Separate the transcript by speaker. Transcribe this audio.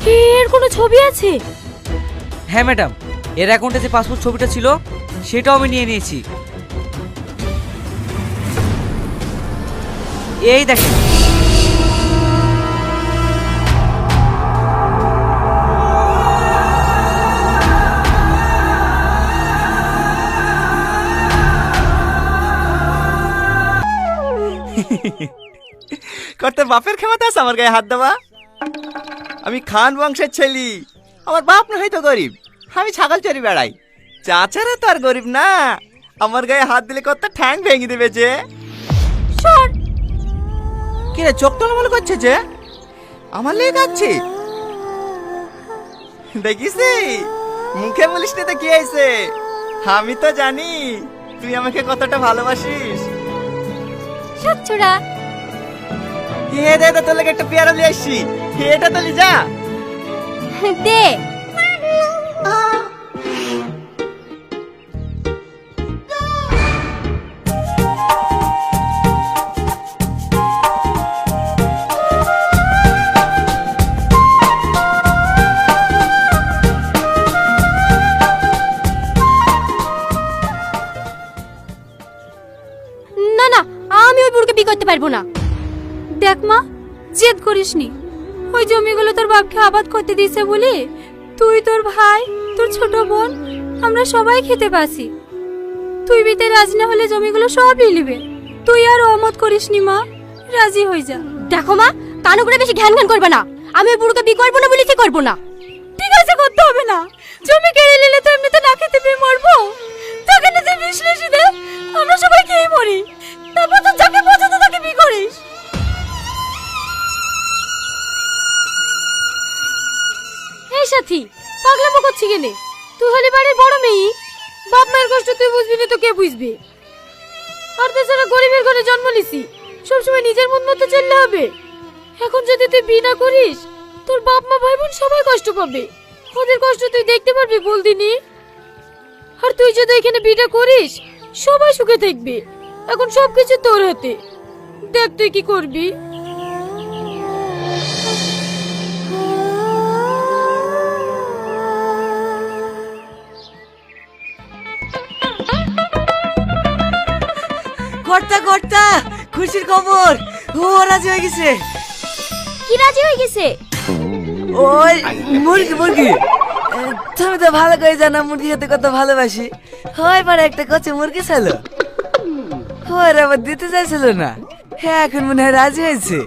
Speaker 1: এর কোনো ছবি আছে?
Speaker 2: হ্যাঁ ম্যাডাম, এর অ্যাকাউন্টে যে পাসপোর্ট ছবিটা ছিল সেটাও আমি নিয়ে নিয়েছি। এই দেখেন।
Speaker 3: করতে বাপের ক্ষমতা আছে আমার গায়ে হাত দেওয়া? আমি খান বংশের ছেলে, আমার বাপ না হয়তো গরিব, আমি ছাগল চড়ি বেড়াই। চাচারা তো আর গরিব না, আমার গায়ে হাত দিলে কত ঠ্যাং ভেঙে দেবে যে।
Speaker 1: সর।
Speaker 3: কি রে, চোখ টলমল করছে যে? আমার লেগে কাচ্ছে দেখিস? মুখে বলিস না তো কি হয়েছে? আমি তো জানি তুই আমাকে কতটা ভালোবাসিস।
Speaker 1: সচ্ছরা।
Speaker 3: হে দে তোর লেগে একটা পেয়ারা নিয়ে আসছি, এটা তো লি যা।
Speaker 1: দে। না না, আমি ওই বুড়োকে বিয়ে করতে পারবো না। দেখ মা, জেদ করিসনি। ওই জমিগুলো তোর বাপকে আবাদ করতে দিয়েছে বলে তুই, তোর ভাই, তোর ছোট বোন, আমরা সবাই খেতে পাসি। তুই বিতে রাজি না হলে জমিগুলো সবই নিবে। তুই আর অমত করিসনি মা, রাজি হয়ে যা। দেখো মা, কানে করে বেশি ঘ্যান ঘ্যান করবে না। আমি ওই বুড়োকে বিয়ে করবো না বলেছি করবো না। ঠিক আছে, করতে হবে না। জমি কেড়ে নিলে তো এমনিতে না খেতে পেয়ে মরবো। তোকে না যে বিশ্লেষী দে, আমরা সবাই খেয়ে মরি। তারপর তো যাকে পছন্দ তাকে বিয়ে করিস। এই সাথী, পাগলামো করছি কেনে? তুই হলি বাড়ির বড় মেয়ে, বাপ মায়ের কষ্ট তুই বুঝবি না তো কে বুঝবে? আর তাছাড়া গরিবের ঘরে জন্ম নিছি, সবসময় নিজের মন মতো চললে হবে? এখন যদি তুই বিয়ে না করিস, তোর বাপ মা ভাই বোন সবাই কষ্ট পাবে। ওদের কষ্ট তুই দেখতে পারবি বল দিনি? আর তুই যদি এখানে বিয়েটা করিস, সবাই সুখে থাকবে। এখন সবকিছু তোর হাতে, দেখ তুই কি করবি।
Speaker 2: কর্তা কর্তা, খুশির খবর, ও রাজি হয়ে গেছে।
Speaker 1: কি রাজি হয়ে গেছে?
Speaker 2: ওই মুরগি মুরগি, তুমি তো ভালো করে জানো মুরগি খেতে কত ভালোবাসি। হয় পরে একটা কচি মুরগি ছিল, ওর আবার দিতে চাইছিল না, হ্যাঁ এখন মনে হয় রাজি হয়েছে।